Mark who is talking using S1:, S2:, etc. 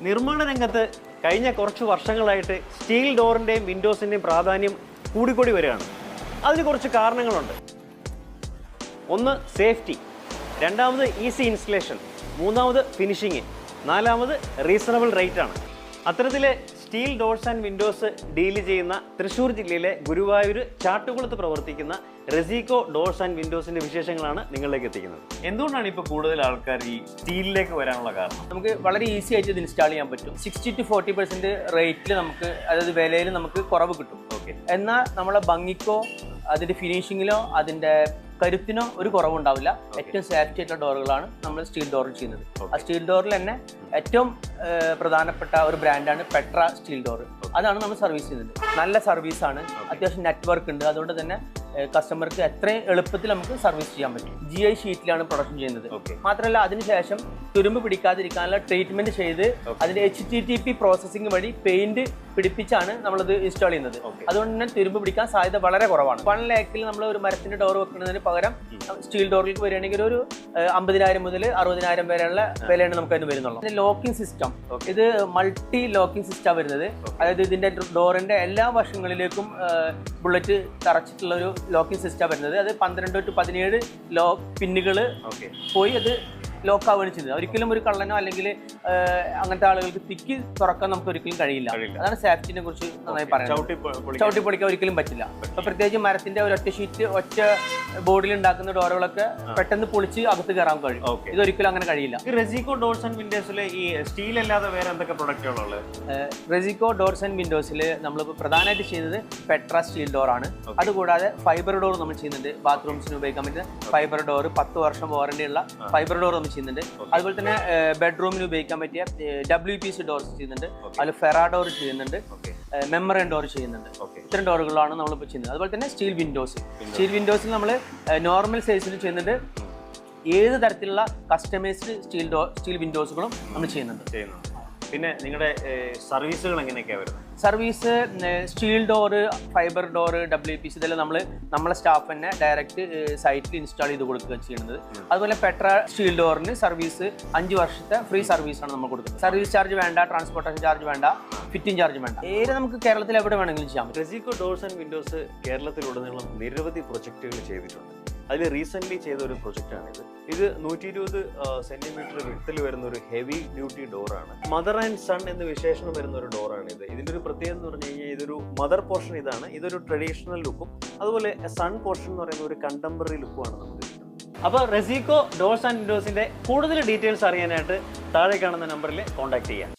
S1: നിർമ്മാണ രംഗത്ത് കഴിഞ്ഞ കുറച്ച് വർഷങ്ങളായിട്ട് സ്റ്റീൽ ഡോറിൻ്റെയും വിൻഡോസിൻ്റെയും പ്രാധാന്യം കൂടിക്കൂടി വരികയാണ്. അതിന് കുറച്ച് കാരണങ്ങളുണ്ട്. ഒന്ന് സേഫ്റ്റി, രണ്ടാമത് ഈസി ഇൻസ്റ്റലേഷൻ, മൂന്നാമത് ഫിനിഷിങ്, നാലാമത് റീസണബിൾ റേറ്റ് ആണ്. അത്തരത്തിൽ steel doors and Windows deal ചെയ്യുന്ന തൃശ്ശൂർ ജില്ലയിലെ ഗുരുവായൂർ ചാട്ടുകുളത്ത് പ്രവർത്തിക്കുന്ന റെസിക്കോ ഡോർസ് ആൻഡ് വിൻഡോസിന്റെ വിശേഷങ്ങളാണ് നിങ്ങളിലേക്ക് എത്തിക്കുന്നത്. എന്തുകൊണ്ടാണ് ഇപ്പോൾ കൂടുതൽ ആൾക്കാർ ഈ സ്റ്റീലിലേക്ക് വരാനുള്ള കാരണം?
S2: നമുക്ക് വളരെ ഈസി ആയിട്ട് ഇത് ഇൻസ്റ്റാൾ ചെയ്യാൻ പറ്റും. 60 to 40% റേറ്റിൽ നമുക്ക്, അതായത് വിലയിൽ നമുക്ക് കുറവ് കിട്ടും. ഓക്കെ, എന്നാൽ നമ്മളെ ഭംഗിക്കോ അതിൻ്റെ ഫിനിഷിങ്ങിലോ അതിൻ്റെ കരുത്തിനോ ഒരു കുറവുണ്ടാവില്ല. ഏറ്റവും സേഫ്റ്റി ആയിട്ടുള്ള ഡോറുകളാണ് നമ്മൾ സ്റ്റീൽ ഡോർ ചെയ്യുന്നത്. ആ സ്റ്റീൽ ഡോറിൽ തന്നെ ഏറ്റവും പ്രധാനപ്പെട്ട ഒരു ബ്രാൻഡാണ് പെട്ര സ്റ്റീൽ ഡോർ. അതാണ് നമ്മൾ സർവീസ് ചെയ്യുന്നത്. നല്ല സർവീസാണ്, അത്യാവശ്യം നെറ്റ്വർക്ക് ഉണ്ട്. അതുകൊണ്ട് തന്നെ കസ്റ്റമർക്ക് എത്രയും എളുപ്പത്തിൽ നമുക്ക് സർവീസ് ചെയ്യാൻ പറ്റും. GI ഷീറ്റിലാണ് പ്രൊഡക്ഷൻ ചെയ്യുന്നത്. മാത്രമല്ല അതിനുശേഷം തുരുമ്പ് പിടിക്കാതിരിക്കാനുള്ള ട്രീറ്റ്മെന്റ് ചെയ്ത് അതിന്റെ HTTP പ്രോസസ്സിംഗ് വഴി പെയിന്റ് പിടിപ്പിച്ചാണ് നമ്മളത് ഇൻസ്റ്റാൾ ചെയ്യുന്നത്. അതുകൊണ്ട് തന്നെ തുരുമ്പ് പിടിക്കാൻ സാധ്യത വളരെ കുറവാണ്. 1 lakhൽ നമ്മൾ ഒരു മരത്തിന്റെ ഡോർ വെക്കുന്നതിന് പകരം സ്റ്റീൽ ഡോറിലേക്ക് വരികയാണെങ്കിൽ ഒരു 50,000 മുതൽ 60,000 വരെയുള്ള വിലയാണ് നമുക്ക് അതിന് വരുന്നുള്ളൂ. ലോക്കിംഗ് സിസ്റ്റം, ഇത് മൾട്ടി ലോക്കിംഗ് സിസ്റ്റം വരുന്നത്. അതായത് ഇതിന്റെ ഡോറിന്റെ എല്ലാ വശങ്ങളിലേക്കും ബുള്ളറ്റ് തറച്ചിട്ടുള്ള ഒരു ലോക്കിംഗ് സിസ്റ്റം വരുന്നത്. അത് 12 to 17 പിന്നുകൾ പോയി അത് ലോക്ക് ആവുകയാണ് ചെയ്യുന്നത്. ഒരിക്കലും ഒരു കള്ളനോ അല്ലെങ്കിൽ അങ്ങനത്തെ ആളുകൾക്ക് തിക്കി തുറക്കാൻ നമുക്ക് ഒരിക്കലും കഴിയില്ല. അതാണ് സേഫ്റ്റിനെ കുറിച്ച് നന്നായി പറയുന്നത്. ചവിട്ടി പൊളിക്കാൻ ഒരിക്കലും പറ്റില്ല. അപ്പൊ പ്രത്യേകിച്ച് മരത്തിന്റെ ഒരൊറ്റ ഷീറ്റ് ഒറ്റ ബോർഡിൽ ഉണ്ടാക്കുന്ന ഡോറുകളൊക്കെ പെട്ടെന്ന് പൊളിച്ച് അകത്ത് കയറാൻ കഴിയും. ഇതൊരിക്കലും അങ്ങനെ കഴിയില്ല.
S1: റെസിക്കോ ഡോർസ് ആൻഡ് വിൻഡോസിൽ ഈ സ്റ്റീൽ അല്ലാതെ വേറെ എന്തൊക്കെ പ്രൊഡക്റ്റുകളുള്ളത്?
S2: റെസിക്കോ ഡോർസ് ആൻഡ് വിൻഡോസിൽ നമ്മളിപ്പോൾ പ്രധാനമായിട്ട് ചെയ്യുന്നത് പെട്ര സ്റ്റീൽ ഡോർ ആണ്. അതുകൂടാതെ ഫൈബർ ഡോർ നമ്മൾ ചെയ്യുന്നുണ്ട്. ബാത്റൂംസിന് ഉപയോഗിക്കാൻ പറ്റുന്ന ഫൈബർ ഡോർ, 10 വർഷം വാറണ്ടി ഉള്ള ഫൈബർ ഡോർ നമ്മൾ ചെയ്യുന്നുണ്ട്. അതുപോലെ തന്നെ ബെഡ്റൂമിന് ഉപയോഗിക്കാൻ പറ്റിയ WPC ഡോർസ് ചെയ്യുന്നുണ്ട്. അതിൽ ഫെറാ ഡോർ ചെയ്യുന്നുണ്ട്, മെമ്മറൻ ഡോർ ചെയ്യുന്നുണ്ട്. ഇത്തരം ഡോറുകളാണ് നമ്മളിപ്പോൾ ചെയ്യുന്നത്. അതുപോലെ തന്നെ സ്റ്റീൽ വിൻഡോസിൽ നമ്മൾ നോർമൽ സൈസിൽ ചെയ്യുന്നുണ്ട്. ഏത് തരത്തിലുള്ള കസ്റ്റമൈസ്ഡ് സ്റ്റീൽ വിൻഡോസുകളും നമ്മൾ ചെയ്യുന്നുണ്ട്.
S1: പിന്നെ നിങ്ങളുടെ സർവീസുകൾ എങ്ങനെയൊക്കെയാണ് വരുന്നത്?
S2: Service steel door, fibre door, WPC ഇതെല്ലാം നമ്മളെ സ്റ്റാഫ് തന്നെ ഡയറക്റ്റ് സൈറ്റിൽ ഇൻസ്റ്റാൾ ചെയ്ത് കൊടുക്കുക ചെയ്യുന്നത്. അതുപോലെ പെട്ര സ്റ്റീൽ ഡോറിന് സർവീസ് 5 വർഷത്തെ ഫ്രീ സർവീസാണ് നമ്മൾ കൊടുക്കുന്നത്. സർവീസ് ചാർജ് വേണ്ട, ട്രാൻസ്പോർട്ടേഷൻ ചാർജ് വേണ്ട, ഫിറ്റിംഗ് ചാർജ് വേണ്ട. നമുക്ക് കേരളത്തിൽ എവിടെ വേണമെങ്കിലും ചെയ്യാം.
S1: റെസിക്കോ ഡോർസ് ആൻഡ് വിൻഡോസ് കേരളത്തിലുടനീളം നിരവധി പ്രൊജക്റ്റുകൾ ചെയ്തിട്ടുണ്ട്. അതിൽ റീസെൻ്റ്ലി ചെയ്ത ഒരു പ്രൊജക്റ്റാണിത്. ഇത് 120 സെന്റിമീറ്റർ വിട്ടിൽ വരുന്ന ഒരു ഹെവി ഡ്യൂട്ടി ഡോറാണ്. മദർ ആൻഡ് സൺ എന്ന് വിശേഷണം വരുന്ന ഒരു ഡോറാണിത്. ഇതിൻ്റെ ഒരു പ്രത്യേകത എന്ന് പറഞ്ഞു കഴിഞ്ഞാൽ ഇതൊരു മദർ പോർഷൻ ഇതാണ്. ഇതൊരു ട്രഡീഷണൽ ലുക്കും അതുപോലെ സൺ പോർഷൻ എന്ന് പറയുന്ന ഒരു കണ്ടംപററി ലുക്കുമാണ് നമുക്ക് കിട്ടുന്നത്. അപ്പോൾ റെസിക്കോ ഡോർസ് ആൻഡ് വിൻഡോസിൻ്റെ കൂടുതൽ ഡീറ്റെയിൽസ് അറിയാനായിട്ട് താഴെ കാണുന്ന നമ്പറിൽ കോൺടാക്ട് ചെയ്യാം.